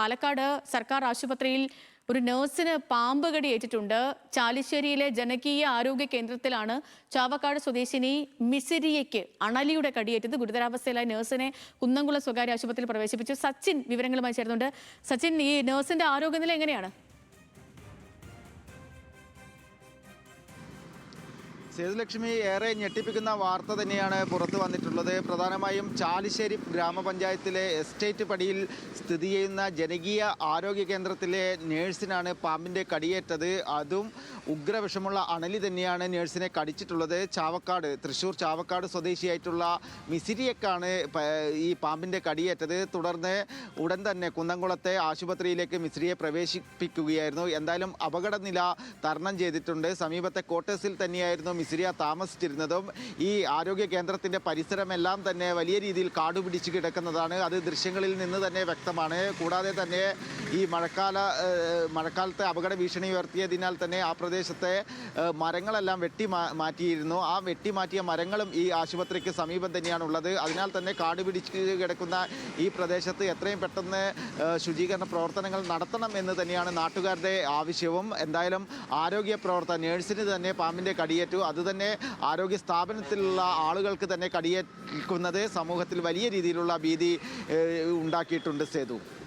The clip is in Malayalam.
പാലക്കാട് സർക്കാർ ആശുപത്രിയിൽ ഒരു നഴ്സിന് പാമ്പ് കടിയേറ്റിട്ടുണ്ട്. ചാലിശ്ശേരിയിലെ ജനകീയ ആരോഗ്യ കേന്ദ്രത്തിലാണ് ചാവക്കാട് സ്വദേശിനി മിസിരിയയ്ക്ക് അണലിയുടെ കടിയേറ്റത്. ഗുരുതരാവസ്ഥയിലായ നഴ്സിനെ കുന്നംകുളം സ്വകാര്യ ആശുപത്രിയിൽ പ്രവേശിപ്പിച്ചു. സച്ചിൻ വിവരങ്ങളുമായി ചേർന്നുണ്ട്. സച്ചിൻ, ഈ നഴ്സിന്റെ ആരോഗ്യനില എങ്ങനെയാണ്? സേതുലക്ഷ്മി, ഏറെ ഞെട്ടിപ്പിക്കുന്ന വാർത്ത തന്നെയാണ് പുറത്തു വന്നിട്ടുള്ളത്. പ്രധാനമായും ചാലിശ്ശേരി ഗ്രാമപഞ്ചായത്തിലെ എസ്റ്റേറ്റ് പടിയിൽ സ്ഥിതി ചെയ്യുന്ന ജനകീയ ആരോഗ്യ കേന്ദ്രത്തിലെ നേഴ്സിനാണ് പാമ്പിൻ്റെ കടിയേറ്റത്. അതും ഉഗ്രവിഷമുള്ള അണലി തന്നെയാണ് നേഴ്സിനെ കടിച്ചിട്ടുള്ളത്. തൃശ്ശൂർ ചാവക്കാട് സ്വദേശിയായിട്ടുള്ള മിസിരിയക്കാണ് ഈ പാമ്പിൻ്റെ കടിയേറ്റത്. തുടർന്ന് ഉടൻ തന്നെ കുന്നംകുളത്തെ ആശുപത്രിയിലേക്ക് മിസിരിയെ പ്രവേശിപ്പിക്കുകയായിരുന്നു. എന്തായാലും അപകടനില തരണം ചെയ്തിട്ടുണ്ട്. സമീപത്തെ ക്വാർട്ടേഴ്സിൽ തന്നെയായിരുന്നു മിസിരിയ താമസിച്ചിരുന്നതും. ഈ ആരോഗ്യ കേന്ദ്രത്തിൻ്റെ പരിസരമെല്ലാം തന്നെ വലിയ രീതിയിൽ കാടുപിടിച്ച് കിടക്കുന്നതാണ്. അത് ദൃശ്യങ്ങളിൽ നിന്ന് തന്നെ വ്യക്തമാണ്. കൂടാതെ തന്നെ ഈ മഴക്കാലത്തെ അപകട ഭീഷണി ഉയർത്തിയതിനാൽ തന്നെ ആ പ്രദേശത്തെ മരങ്ങളെല്ലാം മാറ്റിയിരുന്നു. ആ വെട്ടിമാറ്റിയ മരങ്ങളും ഈ ആശുപത്രിക്ക് സമീപം തന്നെയാണ് ഉള്ളത്. അതിനാൽ തന്നെ കാടുപിടിച്ച് കിടക്കുന്ന ഈ പ്രദേശത്ത് എത്രയും പെട്ടെന്ന് ശുചീകരണ പ്രവർത്തനങ്ങൾ നടത്തണം എന്ന് തന്നെയാണ് നാട്ടുകാരുടെ ആവശ്യവും. എന്തായാലും ആരോഗ്യ നേഴ്സിന് തന്നെ പാമ്പിൻ്റെ കടിയേറ്റു. അതുതന്നെ ആരോഗ്യ സ്ഥാപനത്തിലുള്ള ആളുകൾക്ക് തന്നെ കടിയേൽക്കുന്നത് സമൂഹത്തിൽ വലിയ രീതിയിലുള്ള ഭീതി ഉണ്ടാക്കിയിട്ടുണ്ട്. സേതു.